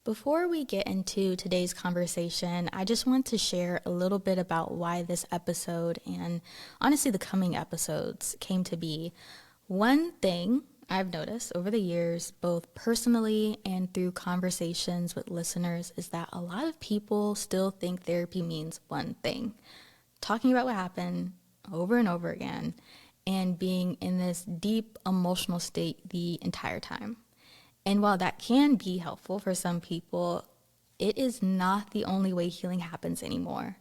Before we get into today's conversation, I just want to share a little bit about why this episode and honestly the coming episodes came to be. One thing I've noticed over the years, both personally and through conversations with listeners, is that a lot of people still think therapy means one thing: talking about what happened over and over again and being in this deep emotional state the entire time. And while that can be helpful for some people, it is not the only way healing happens anymore.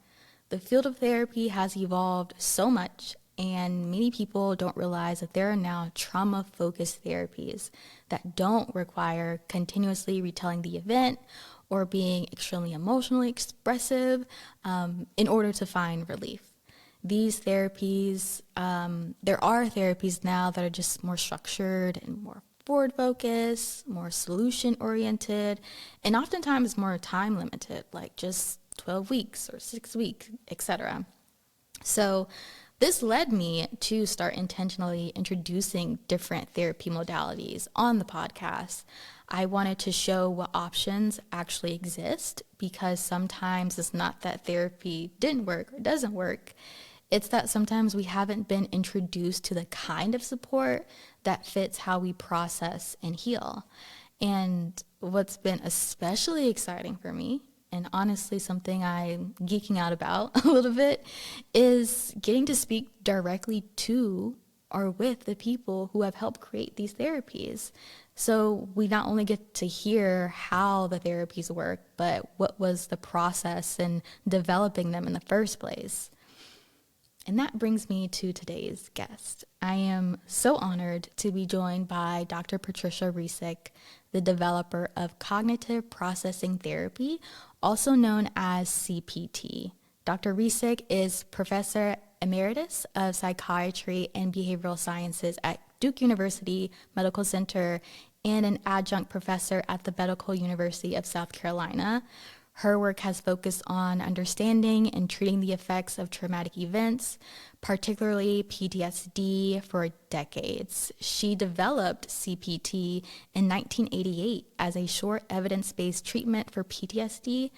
The field of therapy has evolved so much, and many people don't realize that there are now trauma-focused therapies that don't require continuously retelling the event or being extremely emotionally expressive in order to find relief. These therapies, there are therapies now that are just more structured and more forward focused, more solution oriented, and oftentimes more time limited, like just 12 weeks or 6 weeks, etc. So this led me to start intentionally introducing different therapy modalities on the podcast. I wanted to show what options actually exist, because sometimes it's not that therapy didn't work or doesn't work. It's that sometimes we haven't been introduced to the kind of support that fits how we process and heal. And what's been especially exciting for me, and honestly something I'm geeking out about a little bit, is getting to speak directly to or with the people who have helped create these therapies. So we not only get to hear how the therapies work, but what was the process in developing them in the first place. And that brings me to today's guest. I am so honored to be joined by Dr. Patricia Resick, the developer of cognitive processing therapy, also known as CPT. Dr. Resick is Professor Emeritus of Psychiatry and Behavioral Sciences at Duke University Medical Center and an adjunct professor at the Medical University of South Carolina. Her work has focused on understanding and treating the effects of traumatic events, particularly PTSD, for decades. She developed CPT in 1988 as a short evidence-based treatment for PTSD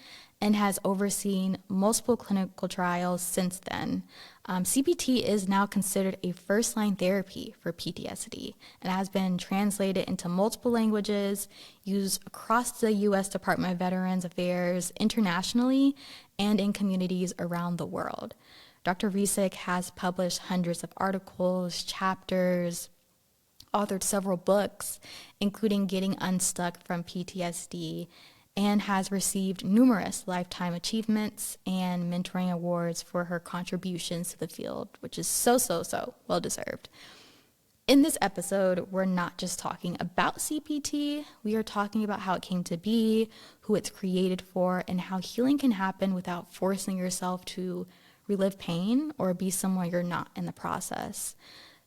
and has overseen multiple clinical trials since then. CPT is now considered a first-line therapy for PTSD and has been translated into multiple languages, used across the U.S. Department of Veterans Affairs, internationally, and in communities around the world. Dr. Resick has published hundreds of articles, chapters, authored several books, including Getting Unstuck from PTSD, and has received numerous lifetime achievements and mentoring awards for her contributions to the field, which is so well deserved. In this episode, we're not just talking about CPT, we are talking about how it came to be, who it's created for, and how healing can happen without forcing yourself to relive pain or be someone you're not in the process.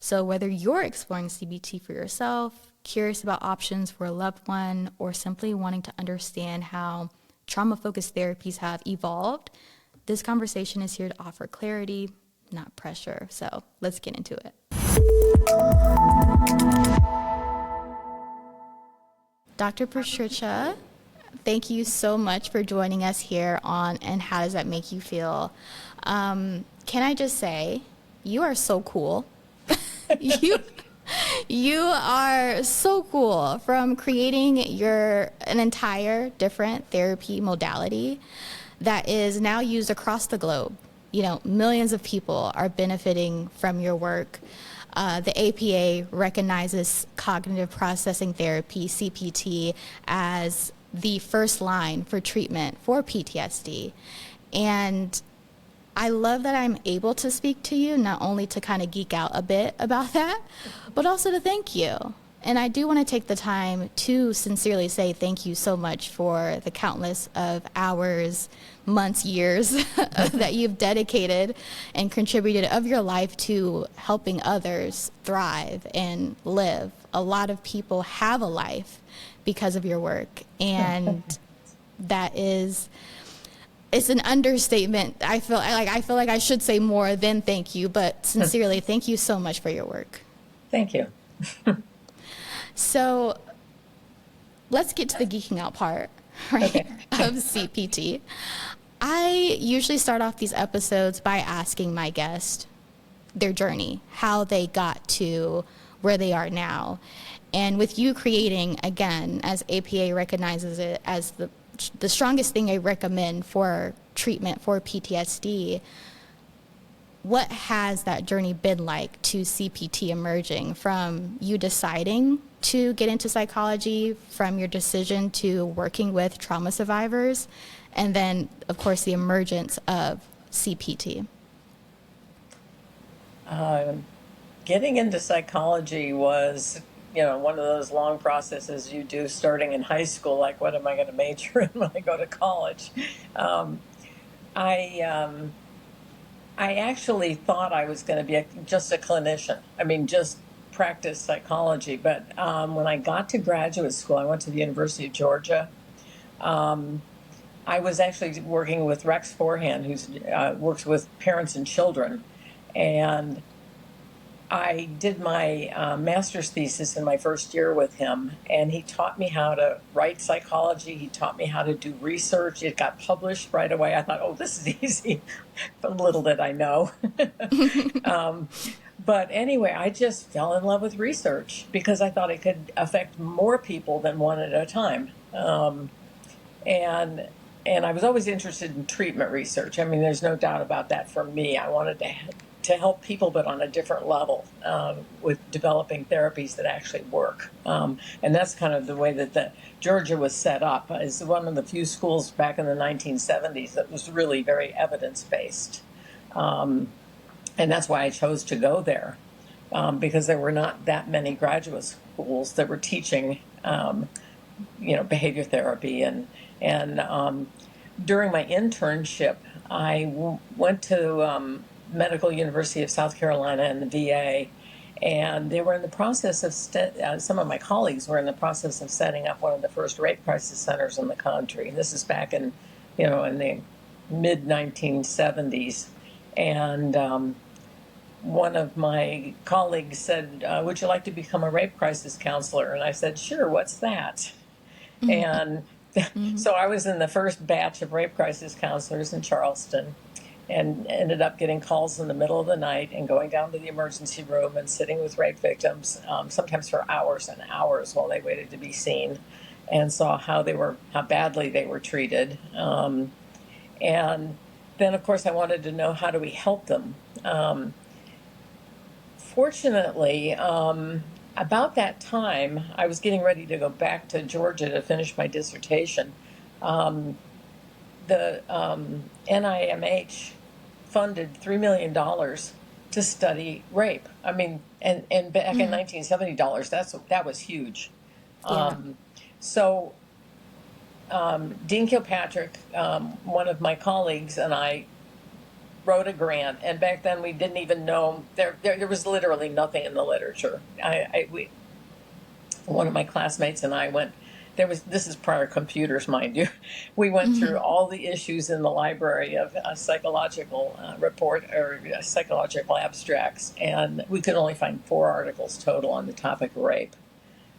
So whether you're exploring CBT for yourself, curious about options for a loved one, or simply wanting to understand how trauma-focused therapies have evolved, this conversation is here to offer clarity, not pressure. So let's get into it. Dr. Patricia, thank you so much for joining us here on And How Does That Make You Feel? Can I just say, you are so cool. You are so cool, from creating an entire different therapy modality that is now used across the globe. You know, millions of people are benefiting from your work. The APA recognizes cognitive processing therapy, CPT, as the first line for treatment for PTSD. And I love that I'm able to speak to you, not only to kind of geek out a bit about that, but also to thank you. And I do want to take the time to sincerely say thank you so much for the countless of hours, months, years that you've dedicated and contributed of your life to helping others thrive and live. A lot of people have a life because of your work, and that is... it's an understatement. I feel like I should say more than thank you, but sincerely, thank you so much for your work. Thank you. So let's get to the geeking out part. right, Okay. of CPT. I usually start off these episodes by asking my guest their journey, how they got to where they are now. And with you creating, again, as APA recognizes it as the strongest thing I recommend for treatment for PTSD, what has that journey been like to CPT emerging from you deciding to get into psychology, from your decision to working with trauma survivors, and then, of course, the emergence of CPT? Getting into psychology was, one of those long processes you do starting in high school, like what am I going to major in when I go to college? Um, I I actually thought I was going to be just a clinician. I mean, just practice psychology. But when I got to graduate school, I went to the University of Georgia. Um, I was actually working with Rex Forehand, who works with parents and children. And I did my master's thesis in my first year with him, and he taught me how to write psychology. He taught me how to do research. It got published right away. I thought, oh, this is easy, but little did I know. um, but anyway, I just fell in love with research because I thought it could affect more people than one at a time. And and I was always interested in treatment research. I mean, there's no doubt about that for me. I wanted to help people, but on a different level, with developing therapies that actually work. And that's kind of the way that Georgia was set up. It's one of the few schools back in the 1970s that was really very evidence-based. And that's why I chose to go there, because there were not that many graduate schools that were teaching, behavior therapy. And during my internship, I went to Medical University of South Carolina and the VA, and they were in the process of some of my colleagues were in the process of setting up one of the first rape crisis centers in the country. And this is back in the mid 1970s, and one of my colleagues said, "Would you like to become a rape crisis counselor?" And I said, "Sure. What's that?" And so I was in the first batch of rape crisis counselors in Charleston, and ended up getting calls in the middle of the night and going down to the emergency room and sitting with rape victims, sometimes for hours and hours while they waited to be seen, and saw how badly they were treated. And then, of course, I wanted to know, how do we help them? Fortunately, about that time, I was getting ready to go back to Georgia to finish my dissertation. The NIMH funded $3 million to study rape. I mean, and back in 1970 dollars, that was huge. Yeah. So Dean Kilpatrick, one of my colleagues, and I wrote a grant, and back then we didn't even know there was literally nothing in the literature. One of my classmates and I went. This is prior computers, mind you. We went through all the issues in the library of psychological report or psychological abstracts, and we could only find 4 articles total on the topic of rape.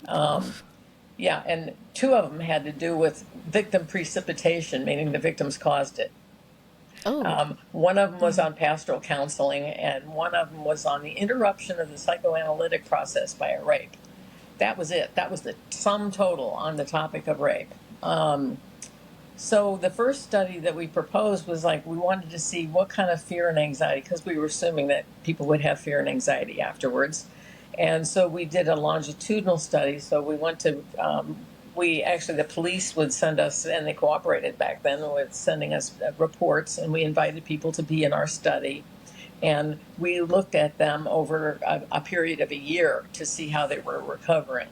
Yeah, and 2 of them had to do with victim precipitation, meaning the victims caused it. One of them was on pastoral counseling, and one of them was on the interruption of the psychoanalytic process by a rape. That was it. That was the sum total on the topic of rape. So the first study that we proposed was we wanted to see what kind of fear and anxiety, because we were assuming that people would have fear and anxiety afterwards. And so we did a longitudinal study. So we went to, the police would send us, and they cooperated back then with sending us reports, and we invited people to be in our study. And we looked at them over a period of a year to see how they were recovering.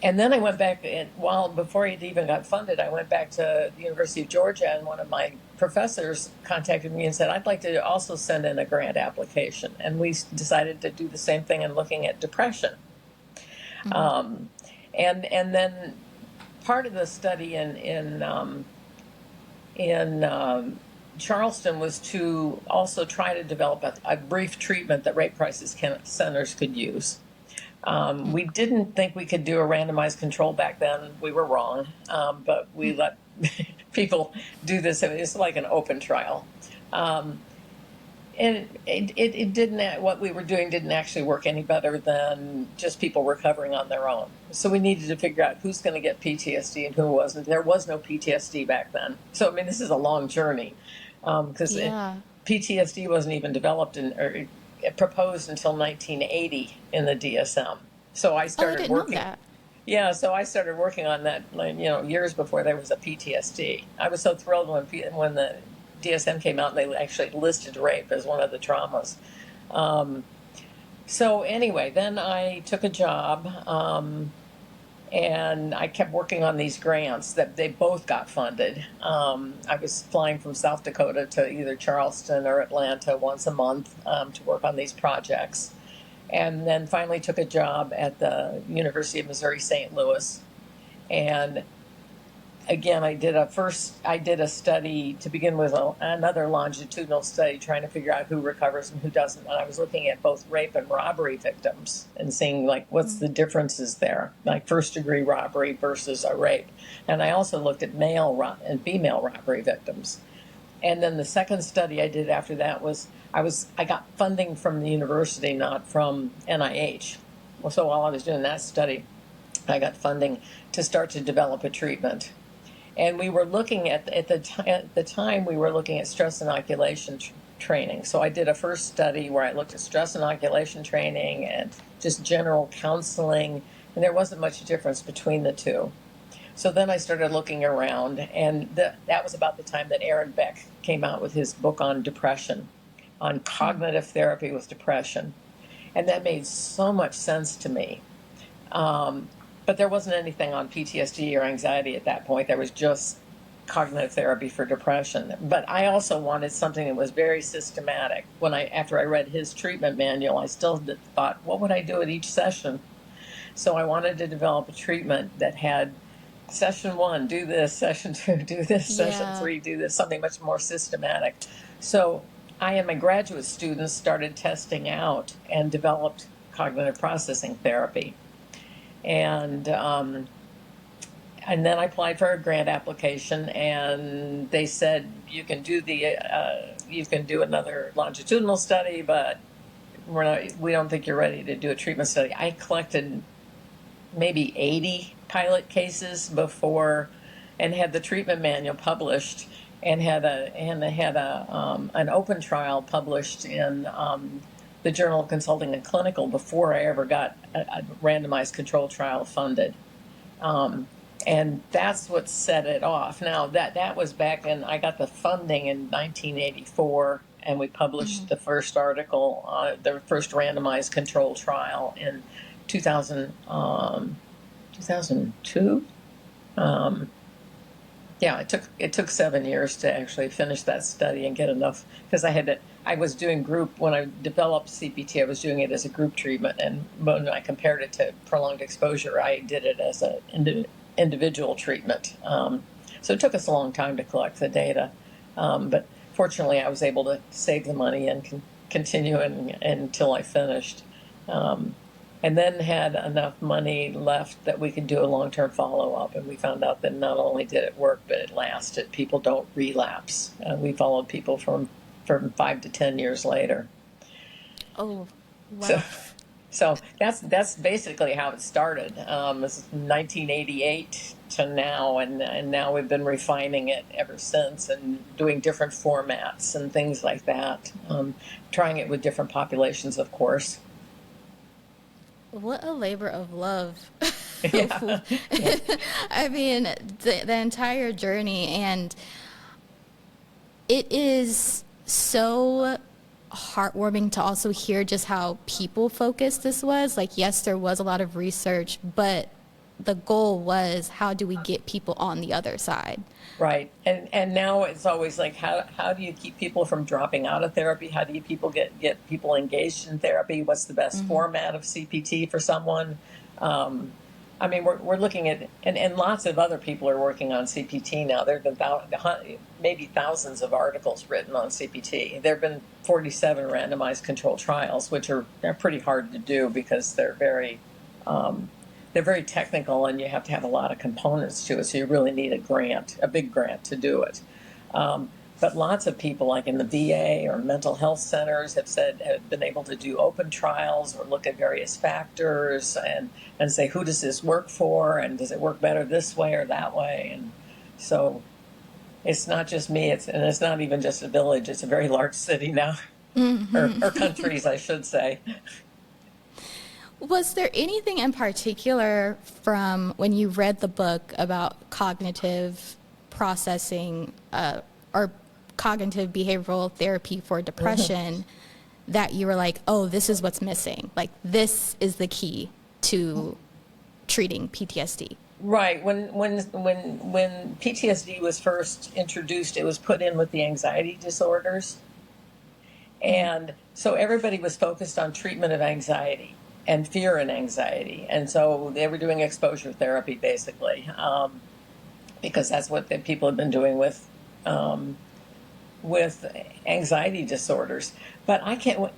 And then I went back, before it even got funded, I went back to the University of Georgia, and one of my professors contacted me and said, "I'd like to also send in a grant application." And we decided to do the same thing in looking at depression. And then part of the study in Charleston was to also try to develop a brief treatment that rape crisis centers could use. We didn't think we could do a randomized control back then. We were wrong, but we let people do this. It's like an open trial. And it didn't, what we were doing didn't actually work any better than just people recovering on their own. So we needed to figure out who's going to get PTSD and who wasn't. There was no PTSD back then. So, I mean, this is a long journey because PTSD wasn't even developed or proposed until 1980 in the DSM. So I started working. Know that. Yeah, so I started working on that, years before there was a PTSD. I was so thrilled when the DSM came out and they actually listed rape as one of the traumas. So anyway, then I took a job and I kept working on these grants that they both got funded. I was flying from South Dakota to either Charleston or Atlanta once a month to work on these projects. And then finally took a job at the University of Missouri St. Louis. And again, I did a study to begin with, another longitudinal study trying to figure out who recovers and who doesn't. And I was looking at both rape and robbery victims and seeing what's the differences there, like first degree robbery versus a rape. And I also looked at male and female robbery victims. And then the second study I did after that was I got funding from the university, not from NIH. Well, so while I was doing that study, I got funding to start to develop a treatment. And we were looking at the time we were looking at stress inoculation training. So I did a first study where I looked at stress inoculation training and just general counseling, and there wasn't much difference between the two. So then I started looking around, and that was about the time that Aaron Beck came out with his book on depression, on cognitive therapy with depression. And that made so much sense to me. But there wasn't anything on PTSD or anxiety at that point. There was just cognitive therapy for depression. But I also wanted something that was very systematic. After I read his treatment manual, I still thought, what would I do at each session? So I wanted to develop a treatment that had session 1, do this, session 2, do this, session 3, do this, something much more systematic. So I and my graduate students started testing out and developed cognitive processing therapy. And then I applied for a grant application, and they said you can do another longitudinal study, but we don't think you're ready to do a treatment study. I collected maybe 80 pilot cases before, and had the treatment manual published, and had an open trial published in the Journal of Consulting and Clinical before I ever got a randomized control trial funded. And that's what set it off. Now, that was back in, I got the funding in 1984, and we published the first article, the first randomized control trial in 2002. Yeah, it took 7 years to actually finish that study and get enough, because I was doing group, when I developed CPT, I was doing it as a group treatment, and when I compared it to prolonged exposure, I did it as an individual treatment. So it took us a long time to collect the data, but fortunately I was able to save the money and continue until I finished. And then had enough money left that we could do a long-term follow-up, and we found out that not only did it work, but it lasted. People don't relapse. We followed people from 5 to 10 years later. Oh, wow. So that's basically how it started. It's 1988 to now, and now we've been refining it ever since, and doing different formats and things like that. Trying it with different populations, of course. What a labor of love. Yeah. I mean, the entire journey, and it is so heartwarming to also hear just how people focused this was. Like, yes, there was a lot of research, but the goal was, how do we get people on the other side? Right. And now it's always like, how do you keep people from dropping out of therapy? How do you get people engaged in therapy? What's the best format of CPT for someone? I mean, we're looking at, and lots of other people are working on CPT now. There have been maybe thousands of articles written on CPT. There have been 47 randomized controlled trials, which they're pretty hard to do because they're very They're very technical, and you have to have a lot of components to it, so you really need a big grant to do it. But lots of people, like in the VA or mental health centers, have been able to do open trials or look at various factors and say, who does this work for, and does it work better this way or that way? And so it's not just me, and it's not even just a village, it's a very large city now, or countries, I should say. Was there anything in particular from when you read the book about cognitive processing or cognitive behavioral therapy for depression that you were like, oh, this is what's missing? Like, this is the key to treating PTSD? Right. When PTSD was first introduced, it was put in with the anxiety disorders. And so everybody was focused on treatment of anxiety and fear and anxiety. And so they were doing exposure therapy, basically, because that's what the people have been doing with anxiety disorders. But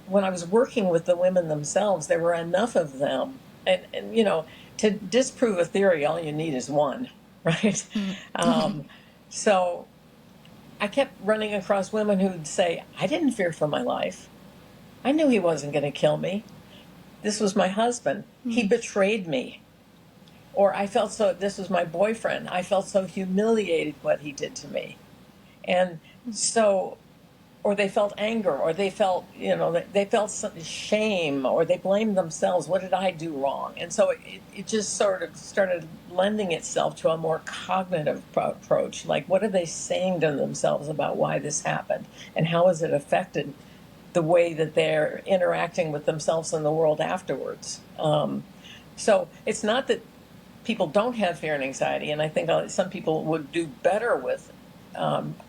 when I was working with the women themselves, there were enough of them. And to disprove a theory, all you need is one, right? So I kept running across women who'd say, I didn't fear for my life. I knew he wasn't going to kill me. This was my husband. He betrayed me. Or this was my boyfriend. I felt so humiliated what he did to me. And so, or they felt anger, or they felt, they felt some shame, or they blamed themselves. What did I do wrong? And so it just sort of started lending itself to a more cognitive approach. Like, what are they saying to themselves about why this happened? And how has it affected the way that they're interacting with themselves and the world afterwards? So it's not that people don't have fear and anxiety, and I think some people would do better with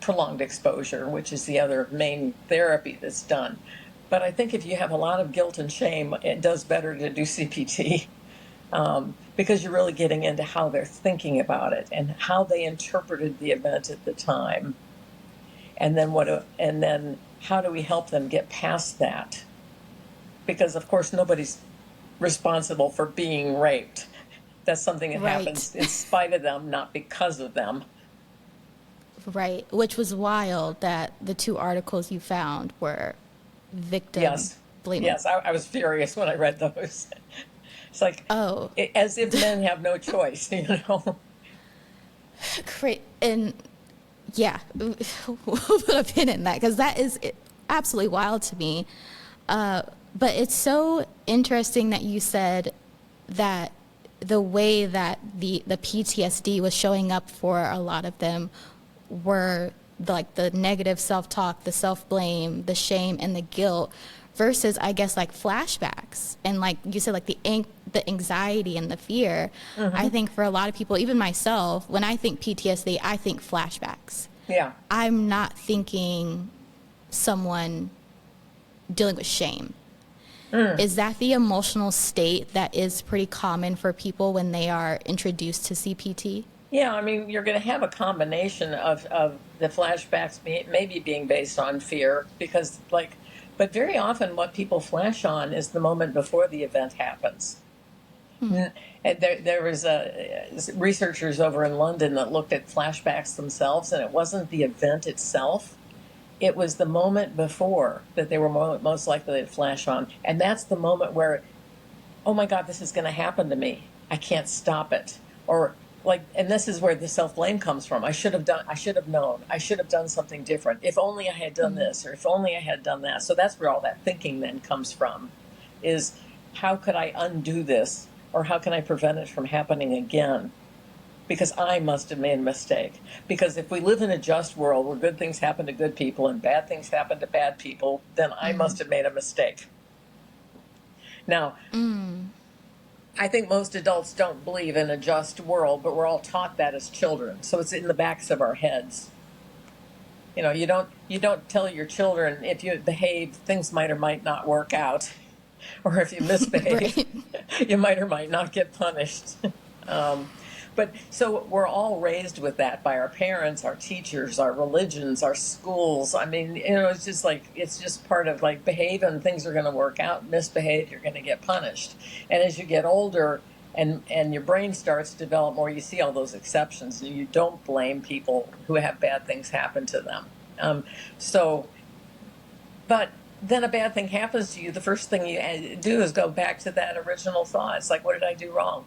prolonged exposure, which is the other main therapy that's done. But I think if you have a lot of guilt and shame, it does better to do CPT, because you're really getting into how they're thinking about it and how they interpreted the event at the time, and then how do we help them get past that? Because of course nobody's responsible for being raped. That's something that happens in spite of them, not because of them. Right, which was wild that the two articles you found were victim blaming. Yes, I was furious when I read those. It's like, as if men have no choice, Great, and yeah, we'll put a pin in that, because that is absolutely wild to me. But it's so interesting that you said that the way that the PTSD was showing up for a lot of them were the negative self-talk, the self-blame, the shame, and the guilt, versus, I guess, like flashbacks. And like you said, like the anxiety and the fear. I think for a lot of people, even myself, when I think PTSD, I think flashbacks. Yeah. I'm not thinking someone dealing with shame. Is that the emotional state that is pretty common for people when they are introduced to CPT? Yeah, I mean, you're going to have a combination of the flashbacks maybe being based on fear, because but very often what people flash on is the moment before the event happens. And there was researchers over in London that looked at flashbacks themselves, and it wasn't the event itself. It was the moment before that they were most likely to flash on. And that's the moment where, oh my God, this is going to happen to me. I can't stop it. And this is where the self-blame comes from. I should have known. I should have done something different. If only I had done this, or if only I had done that. So that's where all that thinking then comes from, is how could I undo this? Or how can I prevent it from happening again? Because I must have made a mistake. Because if we live in a just world where good things happen to good people and bad things happen to bad people, then I must have made a mistake. Now, I think most adults don't believe in a just world, but we're all taught that as children. So it's in the backs of our heads. You don't tell your children, if you behave, things might or might not work out. Or if you misbehave, you might or might not get punished. But so we're all raised with that by our parents, our teachers, our religions, our schools. I mean, it's just like, it's just part of like behave and things are going to work out. Misbehave, you're going to get punished. And as you get older and your brain starts to develop more, you see all those exceptions. You don't blame people who have bad things happen to them. So, but then a bad thing happens to you. The first thing you do is go back to that original thought. It's like, what did I do wrong?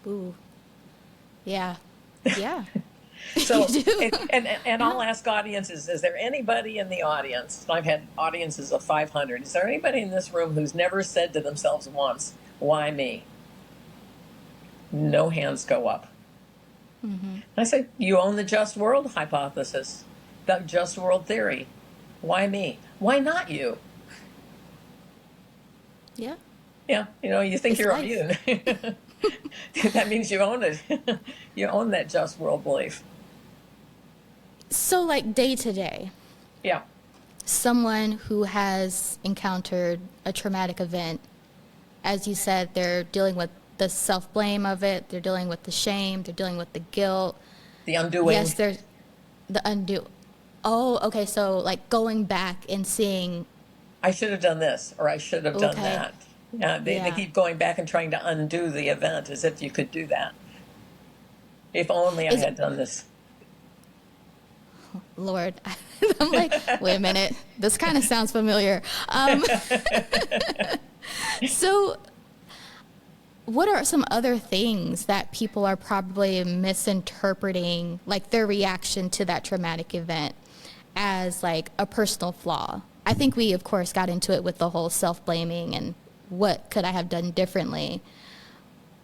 Ooh. Yeah. Yeah. So, You do. and I'll ask audiences, is there anybody in the audience? I've had audiences of 500. Is there anybody in this room who's never said to themselves once, why me? No hands go up. I say, you own the just world hypothesis, the just world theory. Why me? Why not you? Yeah. Yeah, you think It's you're life. immune. That means you own it. You own that just world belief. So, like, day to day, Yeah. someone who has encountered a traumatic event, as you said, they're dealing with the self-blame of it, they're dealing with the shame, they're dealing with the guilt. The undoing. Yes, there's the undo. Oh, okay, so like going back and seeing, I should have done this, or I should have done okay, that. Yeah, they yeah, keep going back and trying to undo the event as if you could do that. If only I is had done this. Lord. I'm like, wait a minute, this kind of sounds familiar. So what are some other things that people are probably misinterpreting, like their reaction to that traumatic event, as like a personal flaw? I think we, of course, got into it with the whole self-blaming and what could I have done differently.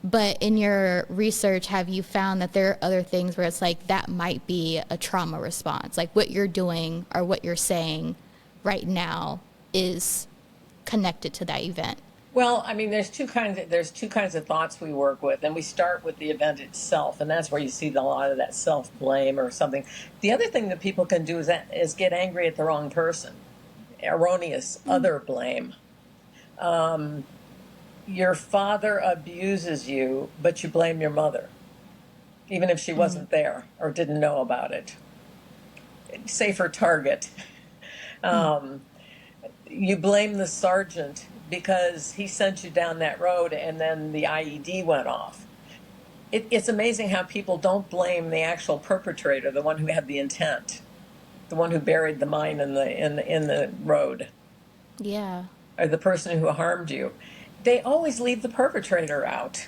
But in your research, have you found that there are other things where it's like that might be a trauma response? Like what you're doing or what you're saying right now is connected to that event? Well, I mean, there's two kinds of thoughts we work with, and we start with the event itself, and that's where you see a lot of that self blame or something. The other thing that people can do is get angry at the wrong person. Erroneous, other blame. Your father abuses you, but you blame your mother, even if she wasn't there or didn't know about it. Safer target. You blame the sergeant because he sent you down that road and then the IED went off. It's amazing how people don't blame the actual perpetrator, the one who had the intent, the one who buried the mine in the road, Yeah. or the person who harmed you. They always leave the perpetrator out,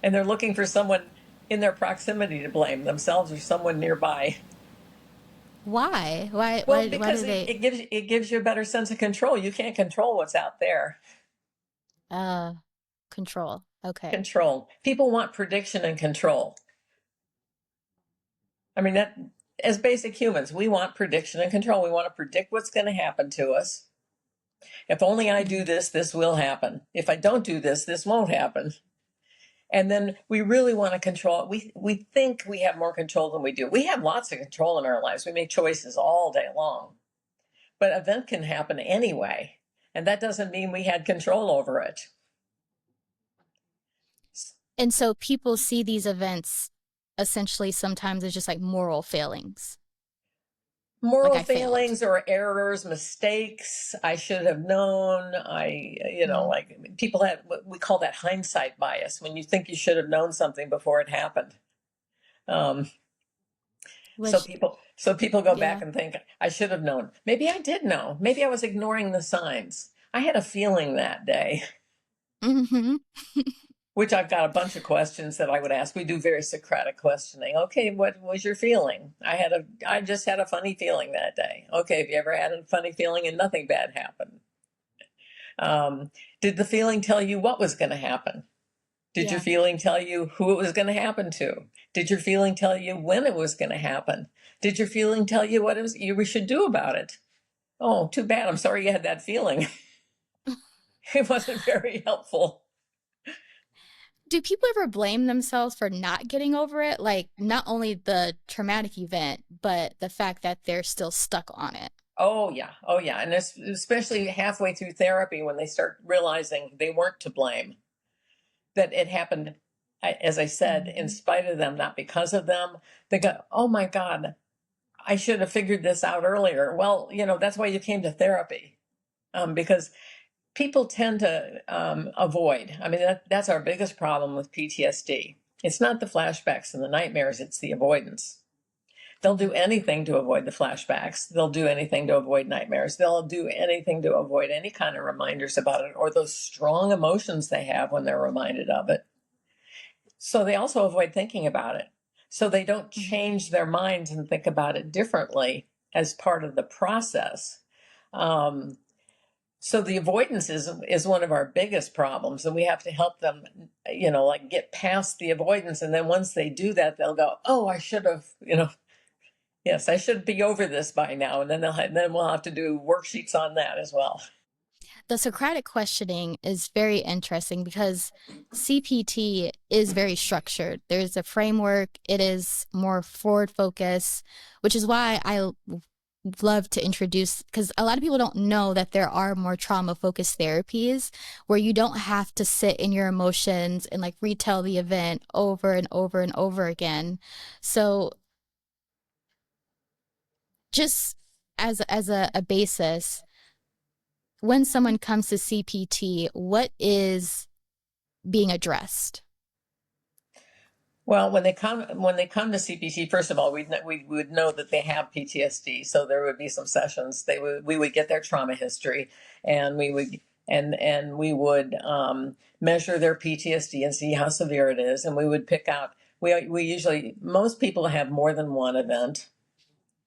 and they're looking for someone in their proximity to blame, themselves or someone nearby. Why? Why? Well, Why because do they? it gives you a better sense of control. You can't control what's out there. Uh, Control. Okay. Control. People want prediction and control. I mean, that as basic humans, we want prediction and control. We want to predict what's going to happen to us. If only I do this, this will happen. If I don't do this, this won't happen. And then we really want to control it. We think we have more control than we do. We have lots of control in our lives. We make choices all day long. But an event can happen anyway. And that doesn't mean we had control over it. And so people see these events essentially sometimes as just like moral failings. Like Moral I failed. failings or errors, mistakes, I should have known. Like people have, we call that hindsight bias, when you think you should have known something before it happened. Um, so Which, people go back yeah. and think, I should have known. Maybe I did know. Maybe I was ignoring the signs. I had a feeling that day, Mm-hmm. which I've got a bunch of questions that I would ask. We do very Socratic questioning. Okay, what was your feeling? I just had a funny feeling that day. Okay, have you ever had a funny feeling and nothing bad happened? Did the feeling tell you what was going to happen? Did your Yeah. feeling tell you who it was going to happen to? Did your feeling tell you when it was going to happen? Did your feeling tell you what we should do about it? Oh, too bad. I'm sorry you had that feeling. It wasn't very helpful. Do people ever blame themselves for not getting over it? Like not only the traumatic event, but the fact that they're still stuck on it. Oh, yeah. Oh, yeah. And especially halfway through therapy when they start realizing they weren't to blame. that it happened, as I said, in spite of them, not because of them. They go, oh my God, I should have figured this out earlier. Well, that's why you came to therapy, because people tend to avoid. I mean, that's our biggest problem with PTSD. It's not the flashbacks and the nightmares, it's the avoidance. They'll do anything to avoid the flashbacks. They'll do anything to avoid nightmares. They'll do anything to avoid any kind of reminders about it or those strong emotions they have when they're reminded of it. So they also avoid thinking about it. So they don't change their minds and think about it differently as part of the process. So the avoidance is one of our biggest problems, and we have to help them, like get past the avoidance. And then once they do that, they'll go, oh, I should have, yes, I should be over this by now. And then we'll have to do worksheets on that as well. The Socratic questioning is very interesting because CPT is very structured. There's a framework. It is more forward focus, which is why I love to introduce, because a lot of people don't know that there are more trauma focused therapies where you don't have to sit in your emotions and like retell the event over and over and over again. So just as a basis, when someone comes to CPT, what is being addressed? Well, when they come to CPT, first of all, we would know that they have PTSD. So there would be some sessions. We would get their trauma history, and we would measure their PTSD and see how severe it is. And we would pick out. We usually, most people have more than one event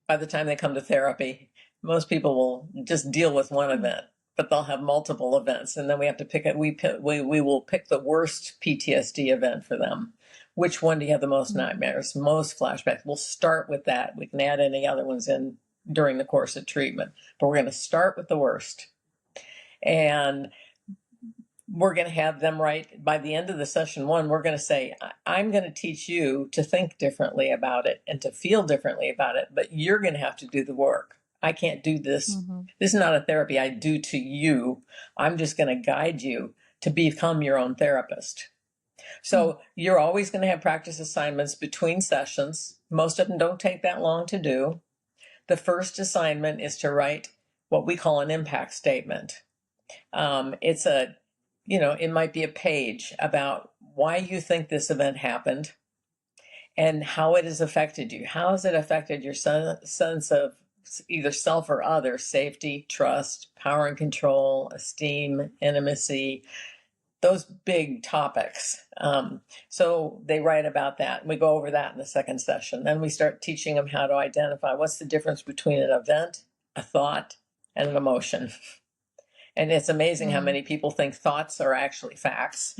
by the time they come to therapy. Most people will just deal with one event, but they'll have multiple events, and then we have to pick it. We will pick the worst PTSD event for them. Which one do you have the most nightmares, most flashbacks? We'll start with that. We can add any other ones in during the course of treatment, but we're going to start with the worst. And we're going to have them by the end of the session one, we're going to say, I'm going to teach you to think differently about it and to feel differently about it, but you're going to have to do the work. I can't do this. This is not a therapy I do to you. I'm just going to guide you to become your own therapist. So you're always going to have practice assignments between sessions. Most of them don't take that long to do. The first assignment is to write what we call an impact statement. It's it might be a page about why you think this event happened and how it has affected you. How has it affected your sense of either self or other, safety, trust, power and control, esteem, intimacy, those big topics. So they write about that. And we go over that in the second session. Then we start teaching them how to identify what's the difference between an event, a thought, and an emotion. And it's amazing how many people think thoughts are actually facts.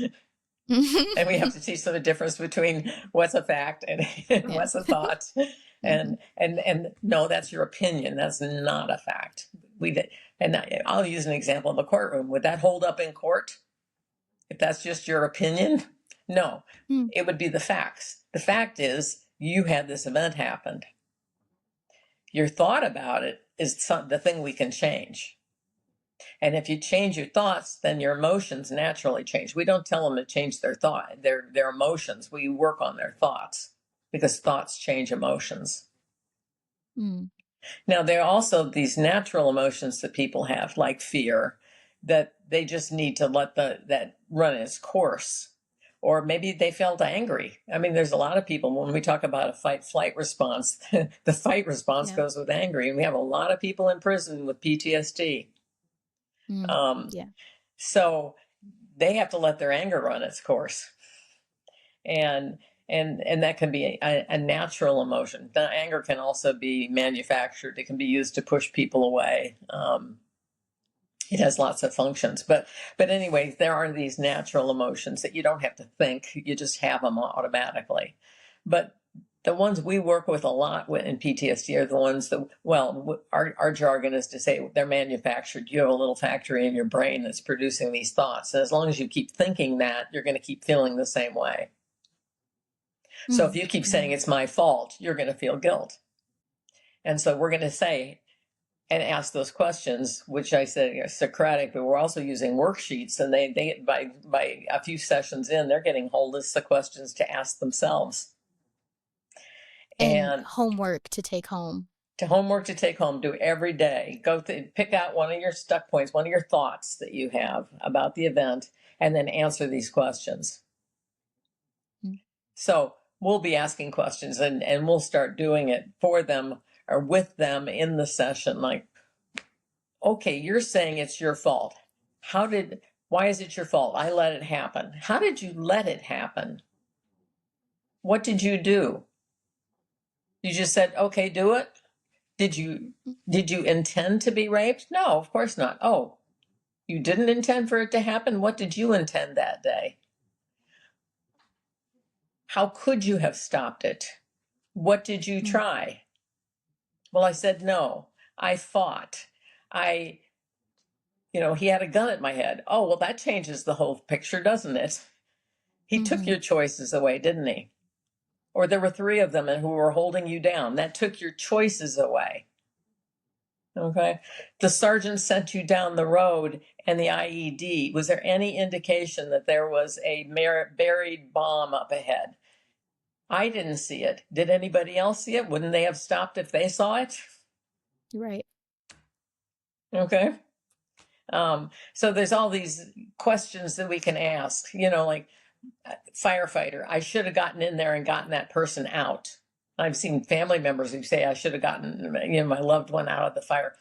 And we have to teach them the difference between what's a fact and what's a thought. And no, that's your opinion. That's not a fact. I'll use an example of a courtroom. Would that hold up in court? If that's just your opinion? No, it would be the facts. The fact is you had this event happen. Your thought about it is the thing we can change. And if you change your thoughts, then your emotions naturally change. We don't tell them to change their emotions. We work on their thoughts because thoughts change emotions. Now, there are also these natural emotions that people have, like fear, that they just need to let that run its course. Or maybe they felt angry. I mean, there's a lot of people, when we talk about a fight-flight response, the fight response goes with angry. And we have a lot of people in prison with PTSD. So they have to let their anger run its course. And that can be a natural emotion. The anger can also be manufactured. It can be used to push people away. It has lots of functions, but anyway, there are these natural emotions that you don't have to think, you just have them automatically. But the ones we work with a lot in PTSD are the ones that, our jargon is to say they're manufactured. You have a little factory in your brain that's producing these thoughts. And as long as you keep thinking that, you're going to keep feeling the same way. So if you keep saying it's my fault, you're going to feel guilt. And so we're going to say, and ask those questions, which I said are Socratic, but we're also using worksheets, and they by a few sessions in, they're getting whole lists of questions to ask themselves. And homework to take home. Homework to take home, do every day. Pick out one of your stuck points, one of your thoughts that you have about the event, and then answer these questions. Mm-hmm. So we'll be asking questions, and we'll start doing it for them or with them in the session. Like, okay, you're saying it's your fault. Why is it your fault? I let it happen. How did you let it happen? What did you do? You just said, okay, do it. Did you intend to be raped? No, of course not. Oh, you didn't intend for it to happen? What did you intend that day? How could you have stopped it? What did you try? Well, I said no. I fought. He had a gun at my head. Oh, well, that changes the whole picture, doesn't it? He took your choices away, didn't he? Or there were 3 of them who were holding you down. That took your choices away. Okay. The sergeant sent you down the road and the IED. Was there any indication that there was a buried bomb up ahead? I didn't see it. Did anybody else see it? Wouldn't they have stopped if they saw it? Right. Okay. So there's all these questions that we can ask, like firefighter. I should have gotten in there and gotten that person out. I've seen family members who say I should have gotten, my loved one out of the fire.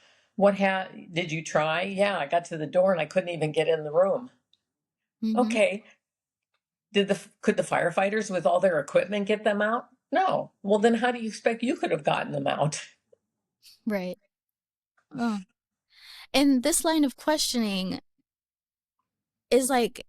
Did you try? Yeah, I got to the door and I couldn't even get in the room. Mm-hmm. Okay. Could the firefighters with all their equipment get them out? No. Well, then how do you expect you could have gotten them out? Right. Oh. And this line of questioning is like,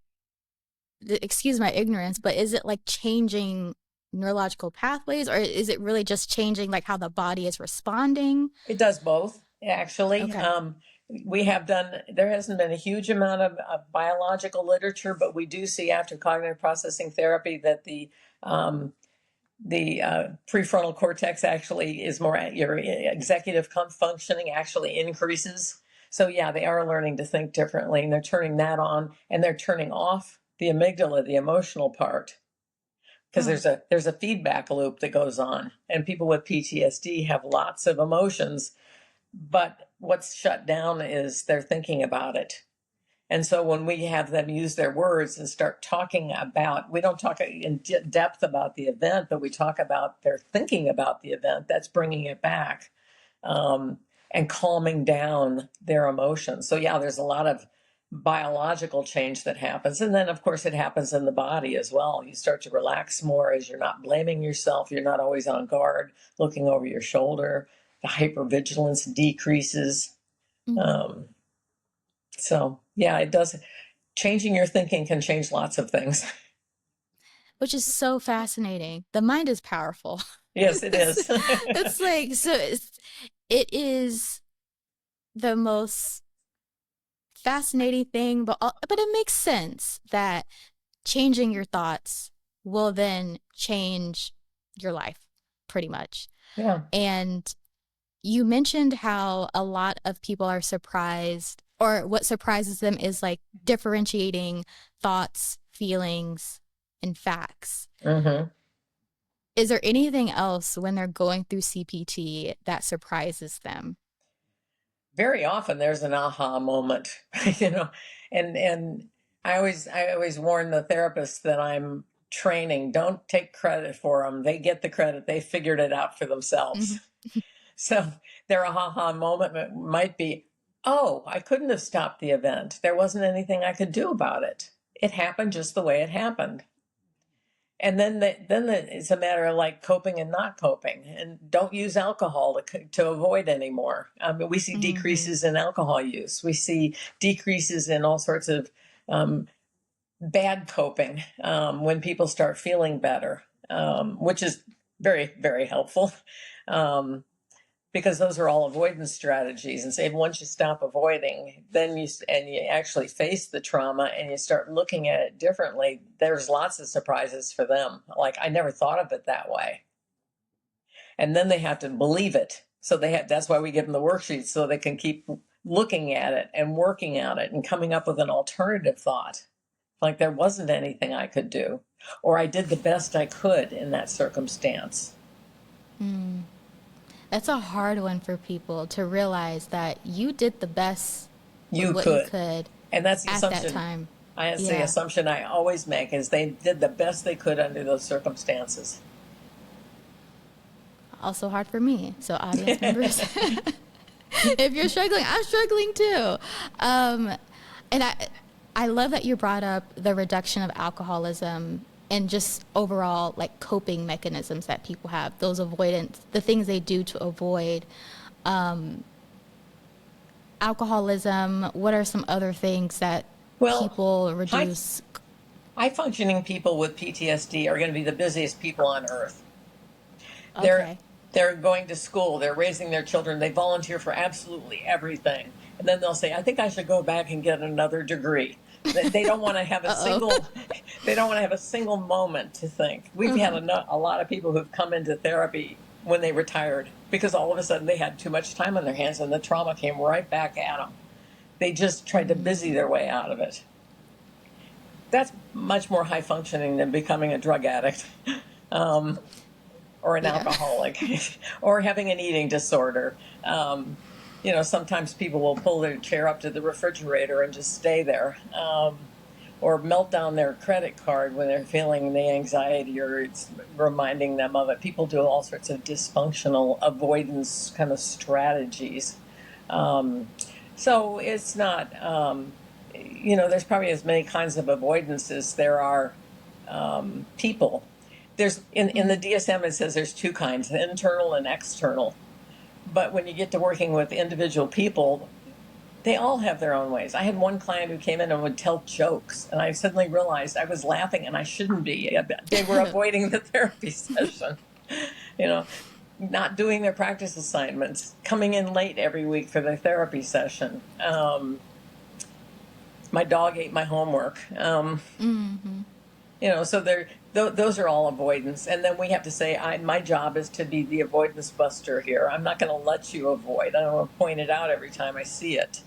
excuse my ignorance, but is it like changing neurological pathways, or is it really just changing like how the body is responding? It does both, actually. Okay. There hasn't been a huge amount of biological literature, but we do see after cognitive processing therapy that the prefrontal cortex actually is more, your executive functioning actually increases. So yeah, they are learning to think differently, and they're turning that on, and they're turning off the amygdala, the emotional part. Because there's a feedback loop that goes on, and people with PTSD have lots of emotions, but what's shut down is their thinking about it. And so when we have them use their words and start talking about, we don't talk in depth about the event, but we talk about their thinking about the event, that's bringing it back and calming down their emotions. So yeah, there's a lot of biological change that happens. And then, of course, it happens in the body as well. You start to relax more as you're not blaming yourself. You're not always on guard, looking over your shoulder. The hypervigilance decreases. Mm-hmm. So, yeah, it does. Changing your thinking can change lots of things. Which is so fascinating. The mind is powerful. Yes, it is. It's like, so it is the most fascinating thing, but it makes sense that changing your thoughts will then change your life pretty much. Yeah. And you mentioned how a lot of people are surprised, or what surprises them is like differentiating thoughts, feelings, and facts. Mm-hmm. Is there anything else when they're going through CPT that surprises them? Very often there's an aha moment, and I always warn the therapists that I'm training, don't take credit for them. They get the credit. They figured it out for themselves. Mm-hmm. So their aha moment might be, oh, I couldn't have stopped the event. There wasn't anything I could do about it. It happened just the way it happened. And then it's a matter of like coping and not coping, and don't use alcohol to avoid anymore. We see mm-hmm. decreases in alcohol use. We see decreases in all sorts of bad coping when people start feeling better, which is very, very helpful. Because those are all avoidance strategies. And say once you stop avoiding, then you actually face the trauma and you start looking at it differently, there's lots of surprises for them. Like, I never thought of it that way. And then they have to believe it So that's why we give them the worksheets, so they can keep looking at it and working at it and coming up with an alternative thought. Like there wasn't anything I could do, or I did the best I could in that circumstance. That's a hard one for people to realize, that you did the best You what could. you could And that's the at assumption. that time. That's the Yeah. assumption I always make, is they did the best they could under those circumstances. Also hard for me. So audience members, if you're struggling, I'm struggling too. And I love that you brought up the reduction of alcoholism and just overall like coping mechanisms that people have, those avoidance, the things they do to avoid alcoholism. What are some other things that people reduce? High functioning people with PTSD are going to be the busiest people on earth. Okay. They're going to school, they're raising their children, they volunteer for absolutely everything. And then they'll say, I think I should go back and get another degree. They don't want to have a single moment to think. We've had a lot of people who've come into therapy when they retired because all of a sudden they had too much time on their hands and the trauma came right back at them. They just tried to busy their way out of it. That's much more high functioning than becoming a drug addict. Or an alcoholic, or having an eating disorder. Sometimes people will pull their chair up to the refrigerator and just stay there, or melt down their credit card when they're feeling the anxiety or it's reminding them of it. People do all sorts of dysfunctional avoidance kind of strategies. So it's not, there's probably as many kinds of avoidance as there are people. There's in the DSM it says there's two kinds, internal and external. But when you get to working with individual people, they all have their own ways. I had one client who came in and would tell jokes, and I suddenly realized I was laughing and I shouldn't be. They were avoiding the therapy session, not doing their practice assignments, coming in late every week for their therapy session. My dog ate my homework. So those are all avoidance. And then we have to say, my job is to be the avoidance buster here. I'm not going to let you avoid. I'm going to point it out every time I see it.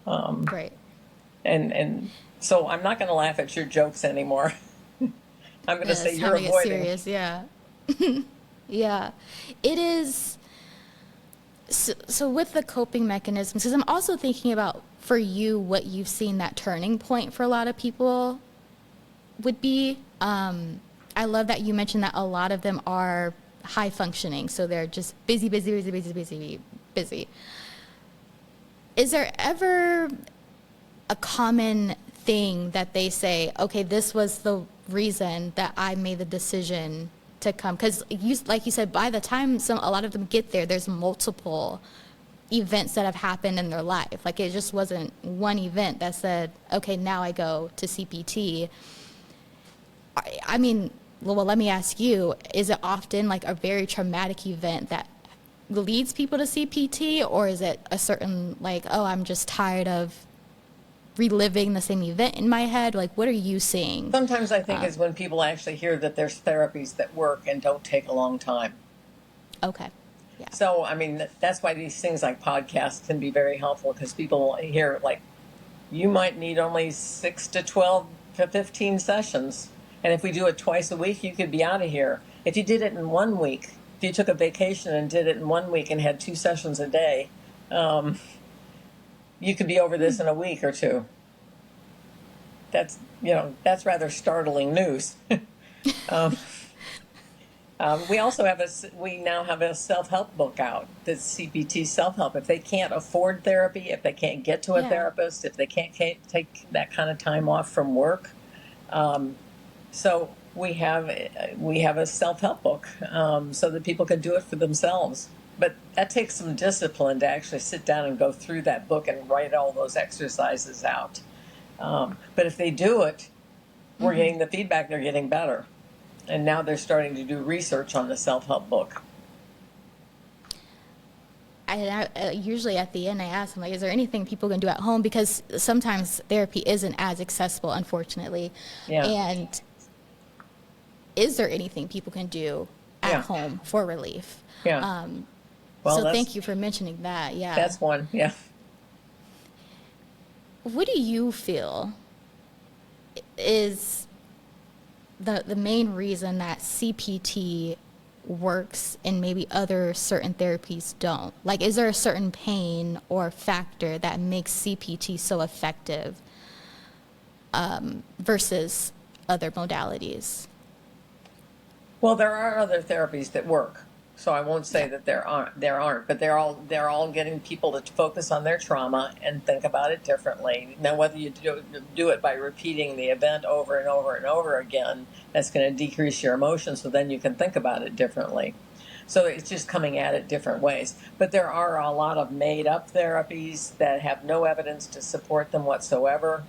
Right. And so I'm not going to laugh at your jokes anymore. I'm going to say you're avoiding. Serious, yeah. Yeah. It is. So with the coping mechanisms, because I'm also thinking about, for you, what you've seen that turning point for a lot of people would be. I love that you mentioned that a lot of them are high functioning, so they're just busy. Is there ever a common thing that they say, okay, this was the reason that I made the decision to come? Because like you said, by the time a lot of them get there, there's multiple events that have happened in their life. Like it just wasn't one event that said, okay, now I go to CPT. I mean, well, let me ask you, is it often like a very traumatic event that leads people to CPT, or is it a certain like, oh, I'm just tired of reliving the same event in my head? Like, what are you seeing? Sometimes I think is when people actually hear that there's therapies that work and don't take a long time. Okay. Yeah. So, I mean, that's why these things like podcasts can be very helpful, because people hear, like, you might need only 6 to 12 to 15 sessions. And if we do it twice a week, you could be out of here. If you did it in 1 week, if you took a vacation and did it in 1 week and had 2 sessions a day, you could be over this in a week or two. That's rather startling news. We now have a self-help book out, that's CPT self-help. If they can't afford therapy, if they can't get to a therapist, if they can't take that kind of time off from work. So we have a self-help book so that people can do it for themselves. But that takes some discipline to actually sit down and go through that book and write all those exercises out. But if they do it, we're getting the feedback they're getting better. And now they're starting to do research on the self-help book. I usually at the end I ask them, like, is there anything people can do at home? Because sometimes therapy isn't as accessible, unfortunately. Yeah. And is there anything people can do at home for relief? Yeah. Well, So thank you for mentioning that. Yeah. that's one. Yeah. What do you feel is the main reason that CPT works and maybe other certain therapies don't? Like, is there a certain pain or factor that makes CPT so effective versus other modalities? Well, there are other therapies that work. So I won't say Yeah. that there aren't, but they're all getting people to focus on their trauma and think about it differently. Now, whether you do it by repeating the event over and over and over again, that's going to decrease your emotions. So then you can think about it differently. So it's just coming at it different ways. But there are a lot of made up therapies that have no evidence to support them whatsoever.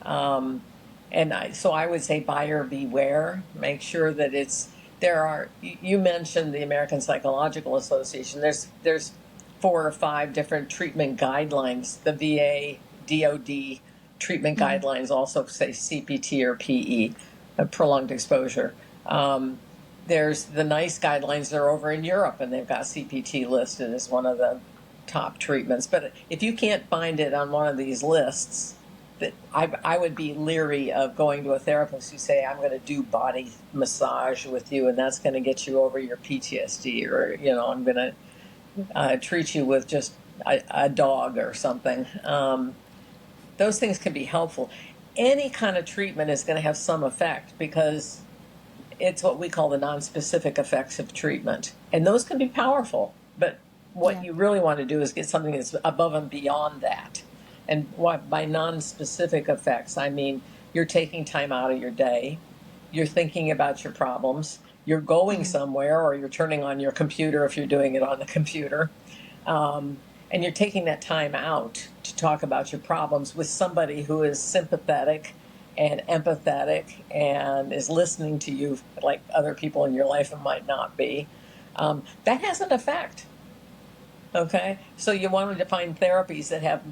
Um, so I would say buyer beware. Make sure that you mentioned the American Psychological Association. There's 4 or 5 different treatment guidelines. The VA, DOD treatment guidelines also say CPT or PE, prolonged exposure. There's the NICE guidelines. They're over in Europe, and they've got CPT listed as one of the top treatments. But if you can't find it on one of these lists, that I would be leery of going to a therapist who say, I'm going to do body massage with you and that's going to get you over your PTSD, or I'm going to treat you with just a dog or something. Those things can be helpful. Any kind of treatment is going to have some effect because it's what we call the non-specific effects of treatment, and those can be powerful. But what Yeah. you really want to do is get something that's above and beyond that. And what by non-specific effects, I mean you're taking time out of your day, you're thinking about your problems, you're going somewhere, or you're turning on your computer if you're doing it on the computer, and you're taking that time out to talk about your problems with somebody who is sympathetic and empathetic and is listening to you like other people in your life might not be. That has an effect. Okay, so you wanted to find therapies that have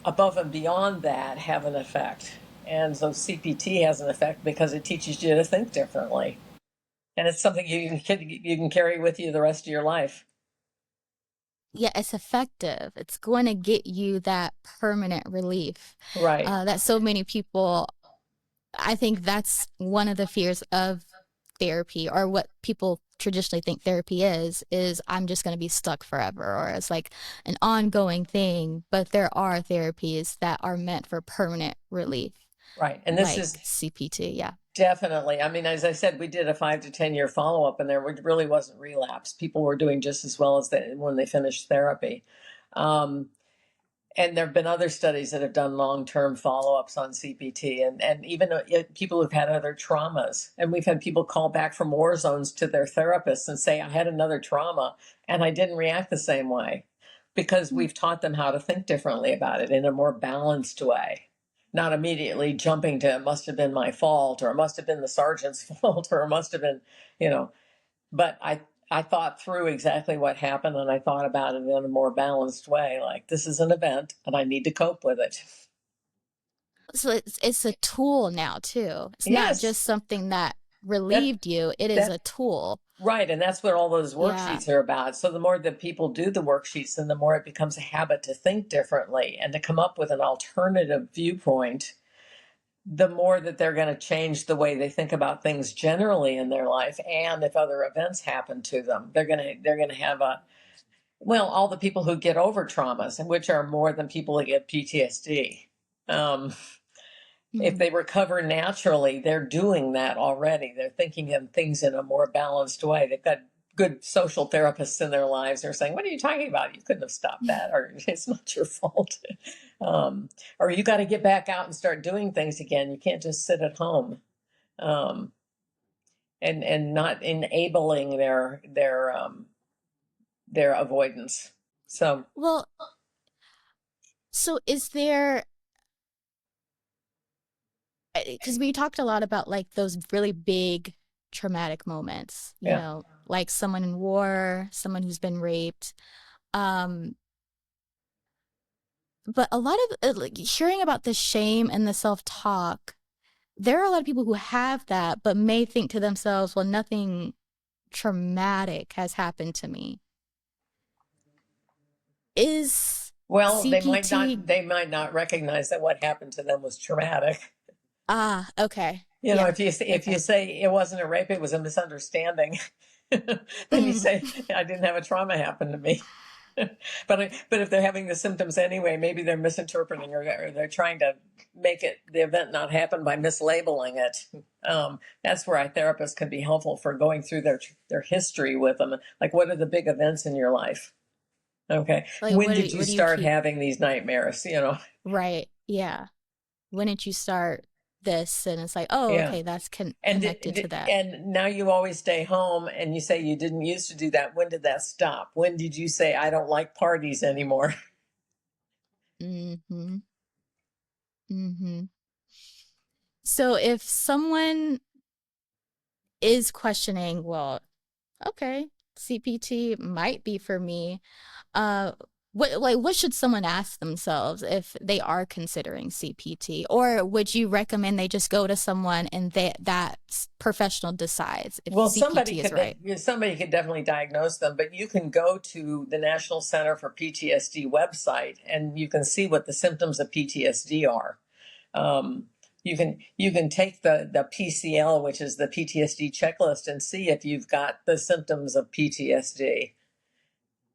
above and beyond that have an effect. And so CPT has an effect because it teaches you to think differently. And it's something you can carry with you the rest of your life. Yeah, it's effective. It's going to get you that permanent relief Right. that so many people, I think that's one of the fears of therapy, or what people traditionally think therapy is I'm just going to be stuck forever, or it's like an ongoing thing. But there are therapies that are meant for permanent relief, Right. And this like is CPT. Yeah. definitely, I mean, as I said, we did a 5 to 10 year follow up, and there really wasn't relapse. People were doing just as well as when they finished therapy. Um, and there have been other studies that have done long-term follow-ups on CPT, and even people who've had other traumas. And we've had people call back from war zones to their therapists and say, I had another trauma and I didn't react the same way, because we've taught them how to think differently about it in a more balanced way, not immediately jumping to it must have been my fault, or it must have been the sergeant's fault, or it must have been, you know, but I thought through exactly what happened, and I thought about it in a more balanced way. Like, this is an event and I need to cope with it. So it's a tool now too. It's not Yes, just something that that relieved you. It is that a tool. right, and that's what all those Yeah. worksheets are about. So the more that people do the worksheets, then the more it becomes a habit to think differently and to come up with an alternative viewpoint. The more that they're going to change the way they think about things generally in their life, and if other events happen to them, they're going to have all the people who get over traumas, and which are more than people that get PTSD. Um, if Mhm. they recover naturally, they're doing that already. They're thinking of things in a more balanced way. They've got good social therapists in their lives. They're saying, what are you talking about? You couldn't have stopped that, or it's not your fault. um, or you got to get back out and start doing things again. You can't just sit at home. Um, and not enabling their avoidance. So Well, so is there, because we talked a lot about like those really big traumatic moments, yeah. like someone in war, someone who's been raped. Um, but a lot of like hearing about the shame and the self-talk, there are a lot of people who have that, but may think to themselves, well, nothing traumatic has happened to me. Is Well, CPT? they might not recognize that what happened to them was traumatic. Ah, okay. You know, Yeah. if you Okay. say it wasn't a rape, it was a misunderstanding, then you Mm, say I didn't have a trauma happen to me. But if they're having the symptoms anyway, maybe they're misinterpreting, or they're trying to make it the event not happen by mislabeling it. That's where our therapists can be helpful for going through their history with them. Like, what are the big events in your life? Okay, like, when did you what do you start keep? having these nightmares? You know, Right. Yeah. When did you start this? And it's like, oh, yeah. okay, that's And connected to that. and now you always stay home, and you say you didn't used to do that. When did that stop? When did you say I don't like parties anymore? Mm-hmm. Mm-hmm. So if someone is questioning, well, okay, CPT might be for me. Uh, what should someone ask themselves if they are considering CPT, or would you recommend they just go to someone and that professional decides if Well, CPT is right? somebody could definitely diagnose them, but you can go to the National Center for PTSD website, and you can see what the symptoms of PTSD are. Um, you can take the PCL, which is the PTSD checklist, and see if you've got the symptoms of PTSD.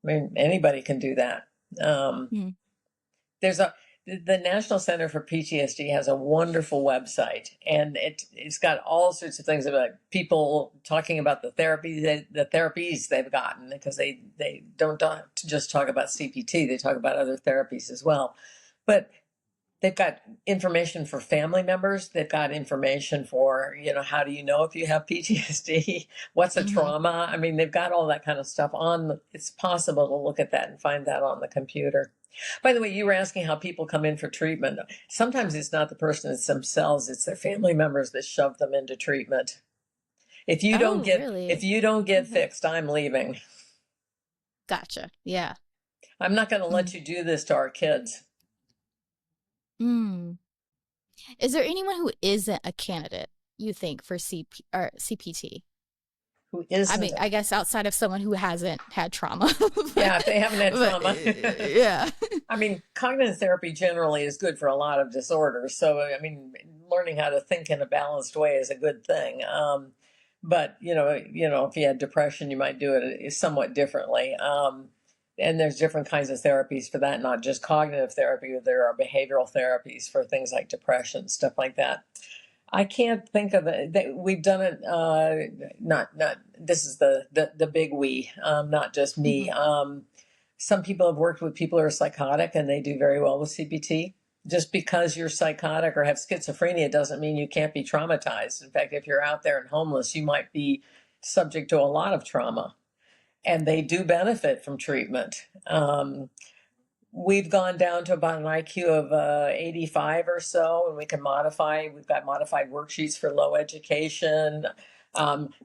I mean, anybody can do that. Um, Mm. there's a The National Center for PTSD has a wonderful website, and it's got all sorts of things about people talking about the therapies they've gotten, because they don't just talk about CPT, they talk about other therapies as well. But they've got information for family members. They've got information for, how do you know if you have PTSD? What's a Mm-hmm. trauma? I mean, they've got all that kind of stuff it's possible to look at that and find that on the computer. By the way, you were asking how people come in for treatment. Sometimes it's not the person, it's themselves, it's their family members that shove them into treatment. Oh, If really? you don't get Okay. fixed, I'm leaving. Gotcha. Yeah. I'm not going to let Mm. you do this to our kids. Mm. Is there anyone who isn't a candidate, you think, for CPT? Who I isn't mean, it? I guess outside of someone who hasn't had trauma. Yeah, if they haven't had But trauma. yeah. I mean, cognitive therapy generally is good for a lot of disorders. So, I mean, learning how to think in a balanced way is a good thing. But if you had depression, you might do it somewhat differently. And there's different kinds of therapies for that, not just cognitive therapy. There are behavioral therapies for things like depression, stuff like that. I can't think of it. We've done it. Not. This is the big we. Not just me. Mhm. Some people have worked with people who are psychotic, and they do very well with CPT. Just because you're psychotic or have schizophrenia doesn't mean you can't be traumatized. In fact, if you're out there and homeless, you might be subject to a lot of trauma, and they do benefit from treatment. We've gone down to about an IQ of 85 or so, and we can modify. We've got modified worksheets for low education.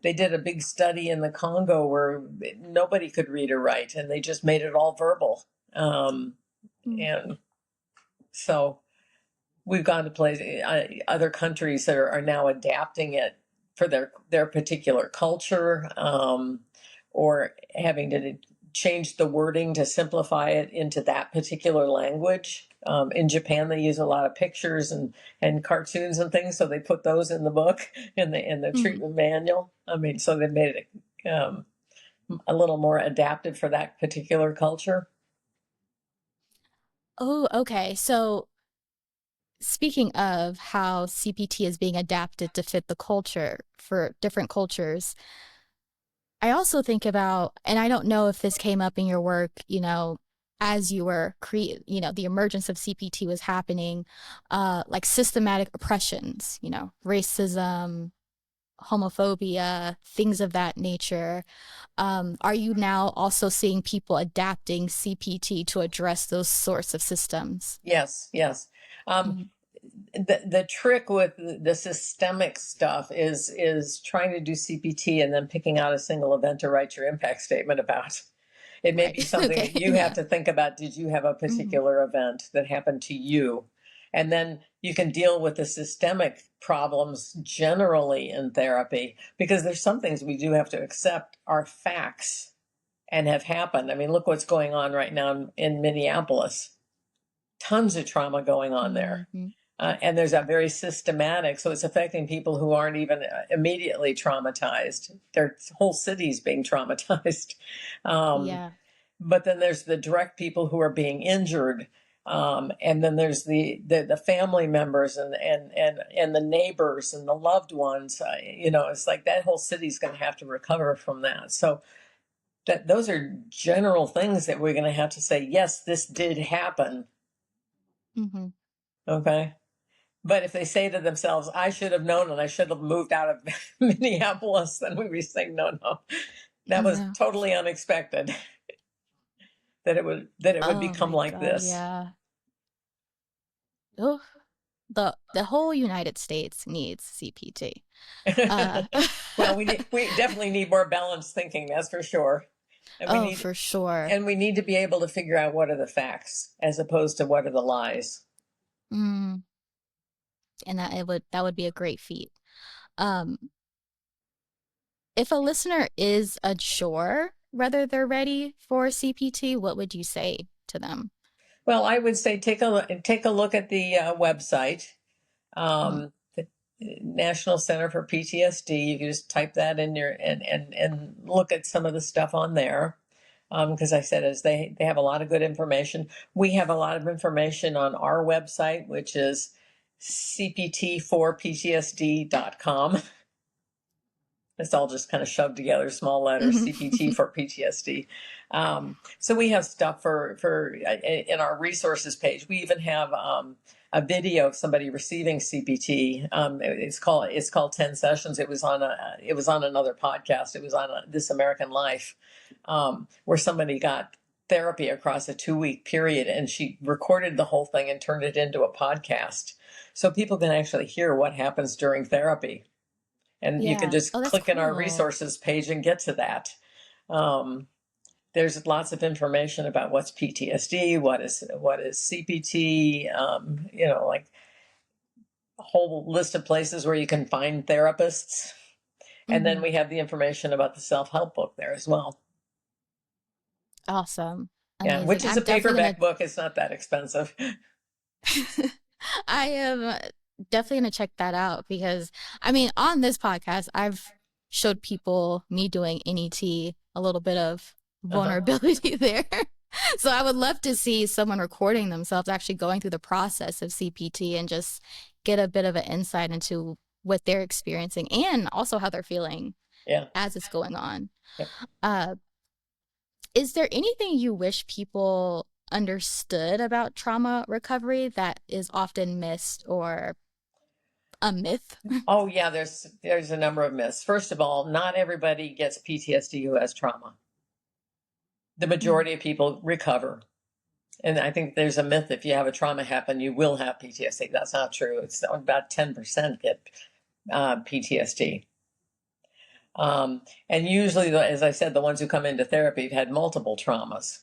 They did a big study in the Congo where nobody could read or write, and they just made it all verbal. Mm. And so we've gone to places, other countries that are now adapting it for their particular culture, or having to change the wording to simplify it into that particular language. In Japan, they use a lot of pictures and cartoons and things, so they put those in the book, in the Mhm. treatment manual. I mean, so they made it a little more adapted for that particular culture. Oh, okay. So speaking of how CPT is being adapted to fit the culture for different cultures, I also think about, and I don't know if this came up in your work, as you were the emergence of CPT was happening, like systematic oppressions, racism, homophobia, things of that nature. Are you now also seeing people adapting CPT to address those sorts of systems? Yes, yes. Um, Mhm. the trick with the systemic stuff is trying to do CPT and then picking out a single event to write your impact statement about. It may Right. be something Okay. that you have Yeah. to think about. Did you have a Hmm. particular event that happened to you? And then you can deal with the systemic problems generally in therapy, because there's some things we do have to accept are facts. and have happened. I mean, look what's going on right now in Minneapolis. Tons of trauma going on there. Mm-hmm. And there's a very systematic, so it's affecting people who aren't even immediately traumatized. Their whole city's being traumatized. Yeah. But then there's the direct people who are being injured. And then there's the family members and the neighbors and the loved ones. It's like that whole city's going to have to recover from that. So those are general things that we're going to have to say, yes, this did happen. Mm-hmm. Okay. But if they say to themselves, I should have known and I should have moved out of Minneapolis, then we would say, no, that was totally unexpected that it would become like God, this. Yeah. Oh, the whole United States needs CPT. Well, we definitely need more balanced thinking, that's for sure. And for sure. And we need to be able to figure out what are the facts as opposed to what are the lies. And that would be a great feat. If a listener is unsure whether they're ready for CPT, what would you say to them? Well, I would say take a look at the website, the National Center for PTSD. You can just type that in your and look at some of the stuff on there. Because I said, as they have a lot of good information. We have a lot of information on our website, which is cpt4ptsd.com. It's all just kind of shoved together, small letters, CPT for PTSD. So we have stuff for in our resources page. We even have a video of somebody receiving CPT. It's called 10 Sessions. It was on another podcast. It was on This American Life, where somebody got therapy across a 2-week period, and she recorded the whole thing and turned it into a podcast, so people can actually hear what happens during therapy. And you can just click in our resources page and get to that. There's lots of information about what's PTSD, what is CPT, like a whole list of places where you can find therapists. And then we have the information about the self-help book there as well. Awesome. Amazing. Yeah, which is a paperback book. It's not that expensive. I am definitely going to check that out because, I mean, on this podcast, I've showed people me doing NET, a little bit of vulnerability there. So I would love to see someone recording themselves actually going through the process of CPT and just get a bit of an insight into what they're experiencing and also how they're feeling as it's going on. Yep. Is there anything you wish people understood about trauma recovery that is often missed or a myth? Oh yeah, there's a number of myths. First of all, not everybody gets PTSD who has trauma. The majority of people recover. And I think there's a myth, if you have a trauma happen, you will have PTSD. That's not true. It's about 10% get PTSD. And usually, as I said, the ones who come into therapy have had multiple traumas.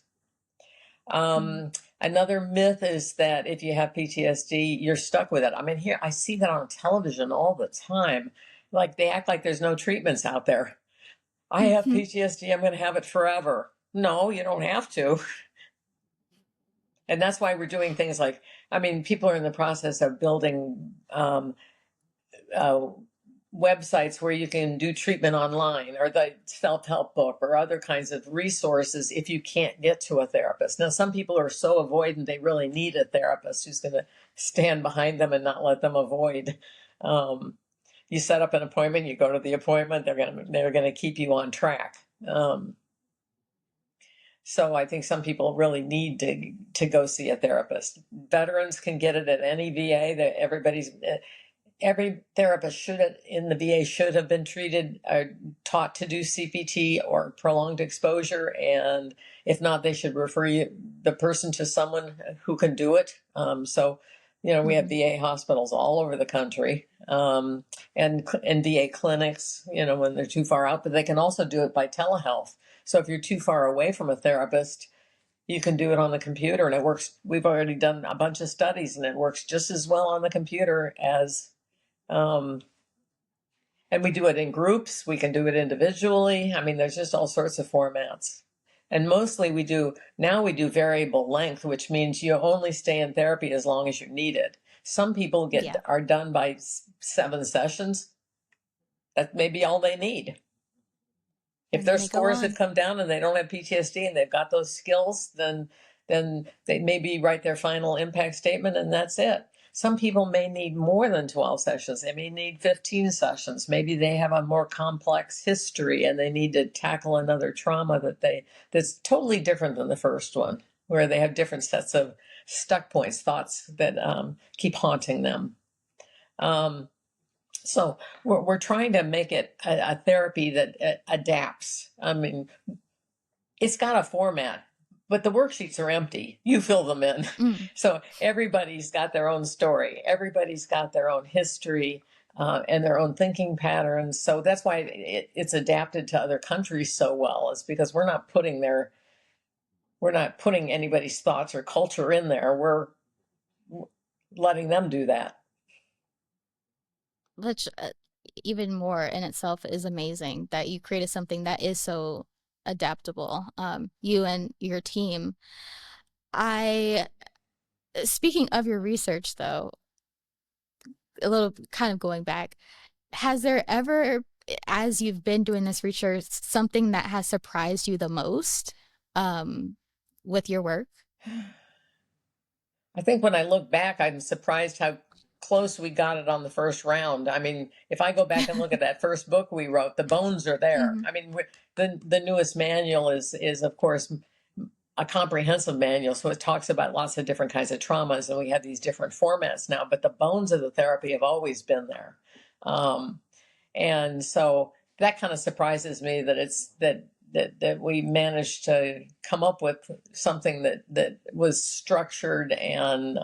Another myth is that if you have PTSD, you're stuck with it. I mean, I see that on television all the time. Like, they act like there's no treatments out there. I have PTSD, I'm going to have it forever. No, you don't have to. And that's why we're doing things like, I mean, people are in the process of building websites where you can do treatment online, or the self-help book, or other kinds of resources if you can't get to a therapist. Now, some people are so avoidant, they really need a therapist who's going to stand behind them and not let them avoid. You set up an appointment, you go to the appointment, they're going to keep you on track. So I think some people really need to go see a therapist. Veterans can get it at any VA. Every therapist in the VA should have been taught to do CPT or prolonged exposure. And if not, they should refer the person to someone who can do it. We have VA hospitals all over the country, and VA clinics, when they're too far out, but they can also do it by telehealth. So if you're too far away from a therapist, you can do it on the computer, and it works. We've already done a bunch of studies, and it works just as well on the computer as, and we do it in groups. We can do it individually. I mean, there's just all sorts of formats. And mostly we do variable length, which means you only stay in therapy as long as you need it. Some people are done by 7 sessions. That may be all they need. If their scores have come down and they don't have PTSD and they've got those skills, then they maybe write their final impact statement and that's it. Some people may need more than 12 sessions. They may need 15 sessions. Maybe they have a more complex history and they need to tackle another trauma that's totally different than the first one, where they have different sets of stuck points, thoughts that keep haunting them. So we're trying to make it a therapy that adapts. I mean, it's got a format, but the worksheets are empty. You fill them in. So everybody's got their own story. Everybody's got their own history and their own thinking patterns. So that's why it's adapted to other countries so well, is because we're not putting anybody's thoughts or culture in there. We're letting them do that. Which even more in itself is amazing that you created something that is so adaptable, you and your team. Speaking of your research though, a little kind of going back, has there ever, as you've been doing this research, something that has surprised you the most with your work? I think when I look back, I'm surprised how close we got it on the first round. I mean, if I go back and look at that first book we wrote, the bones are there. I mean, the newest manual is of course a comprehensive manual, so it talks about lots of different kinds of traumas, and we have these different formats now, but the bones of the therapy have always been there. And so that kind of surprises me that we managed to come up with something that was structured and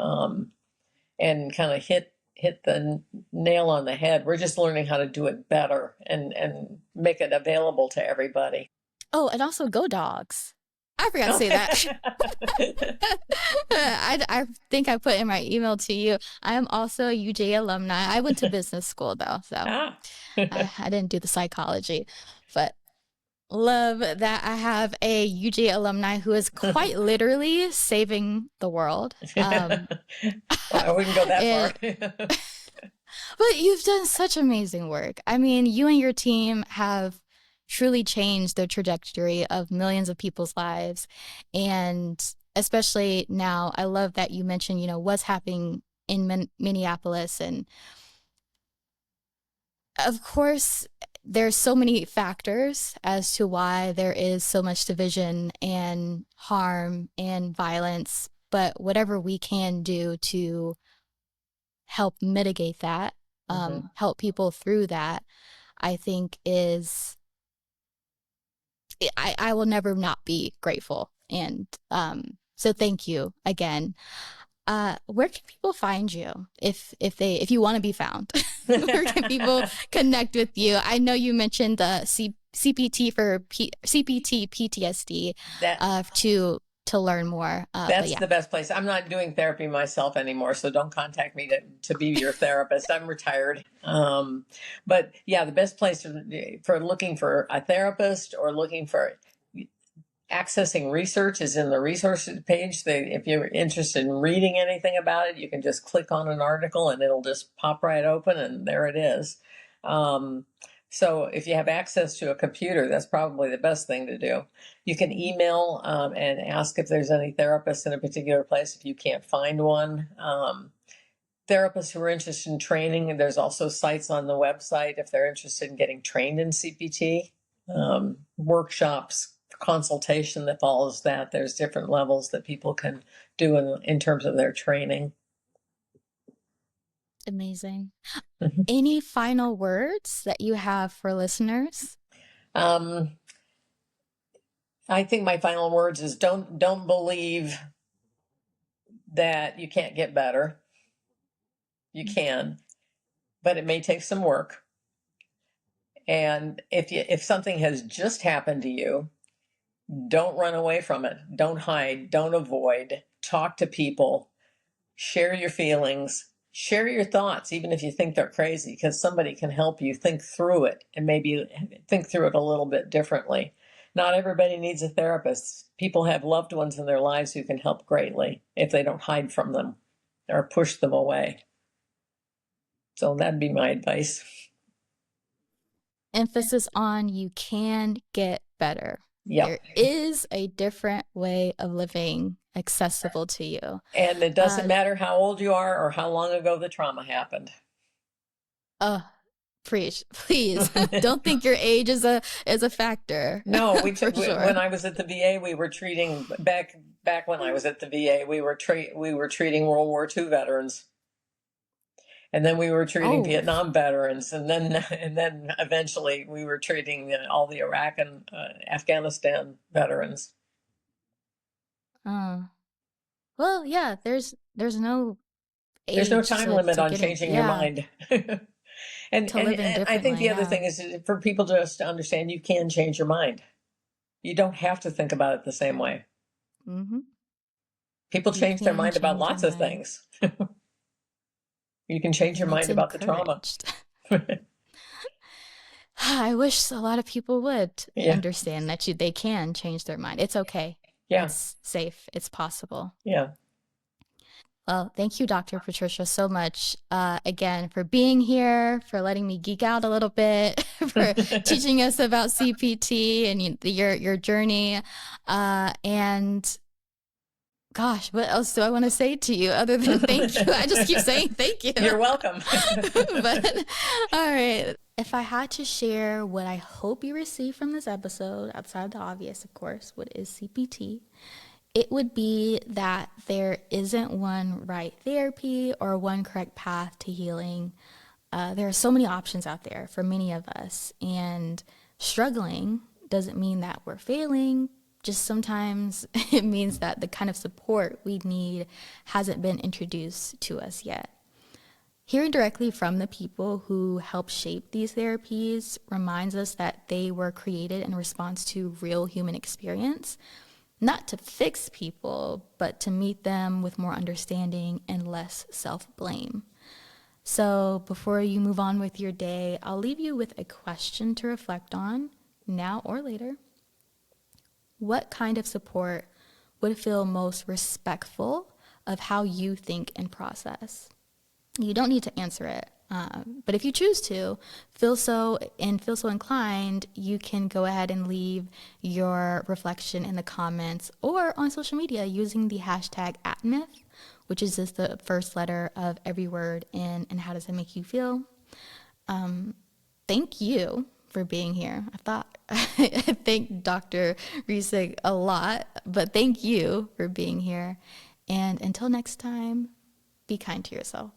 kind of hit the nail on the head. We're just learning how to do it better and make it available to everybody. Oh, and also go dogs. I forgot to say that. I think I put in my email to you. I am also a UJ alumni. I went to business school though, so I didn't do the psychology, but love that I have a UJ alumni who is quite literally saving the world. Well, I wouldn't go that far. But you've done such amazing work. I mean, you and your team have truly changed the trajectory of millions of people's lives. And especially now, I love that you mentioned, what's happening in Minneapolis. And of course, there's so many factors as to why there is so much division and harm and violence, but whatever we can do to help mitigate that, help people through that, I think I will never not be grateful. And so thank you again. Where can people find you if you want to be found? Where can people connect with you? I know you mentioned the CPT for CPT PTSD to learn more. That's the best place. I'm not doing therapy myself anymore, so don't contact me to be your therapist. I'm retired. But yeah, the best place for looking for a therapist or looking for accessing research is in the resources page. If you're interested in reading anything about it, you can just click on an article and it'll just pop right open and there it is. So if you have access to a computer, that's probably the best thing to do. You can email and ask if there's any therapists in a particular place if you can't find one. Therapists who are interested in training, and there's also sites on the website if they're interested in getting trained in CPT. Workshops, consultation that follows that. There's different levels that people can do in terms of their training. Amazing. Any final words that you have for listeners? I think my final words is don't believe that you can't get better. You can, but it may take some work. And if something has just happened to you, don't run away from it. Don't hide. Don't avoid. Talk to people. Share your feelings. Share your thoughts, even if you think they're crazy, because somebody can help you think through it and maybe think through it a little bit differently. Not everybody needs a therapist. People have loved ones in their lives who can help greatly if they don't hide from them or push them away. So that'd be my advice. Emphasis on you can get better. Yep. There is a different way of living accessible to you. And it doesn't matter how old you are or how long ago the trauma happened. Preach, please. Don't think your age is a factor. No, when I was at the VA, we were treating back when I was at the VA, we were treating World War II veterans. And then we were treating Vietnam veterans, and then eventually we were treating all the Iraq and Afghanistan veterans. Well, yeah, there's no age, there's no time limit on changing your mind. and I think the other thing is for people just to understand you can change your mind. You don't have to think about it the same way. Mm-hmm. People change their mind about lots of things. You can change your mind about the trauma. I wish a lot of people would understand that they can change their mind. It's okay. Yeah. It's safe. It's possible. Yeah. Well, thank you, Dr. Patricia, so much again for being here, for letting me geek out a little bit, for teaching us about CPT and your journey. And gosh, what else do I want to say to you other than thank you? I just keep saying thank you. You're welcome. But all right. If I had to share what I hope you receive from this episode, outside the obvious, of course, what is CPT, it would be that there isn't one right therapy or one correct path to healing. There are so many options out there for many of us, and struggling doesn't mean that we're failing. Just sometimes it means that the kind of support we need hasn't been introduced to us yet. Hearing directly from the people who help shape these therapies reminds us that they were created in response to real human experience, not to fix people, but to meet them with more understanding and less self-blame. So before you move on with your day, I'll leave you with a question to reflect on, now or later. What kind of support would feel most respectful of how you think and process? You don't need to answer it, but if you choose to, feel so inclined, you can go ahead and leave your reflection in the comments or on social media using the hashtag #AtMyth, which is just the first letter of every word in And How Does It Make You Feel? Thank you for being here. I thank Dr. Resick a lot, but thank you for being here. And until next time, be kind to yourself.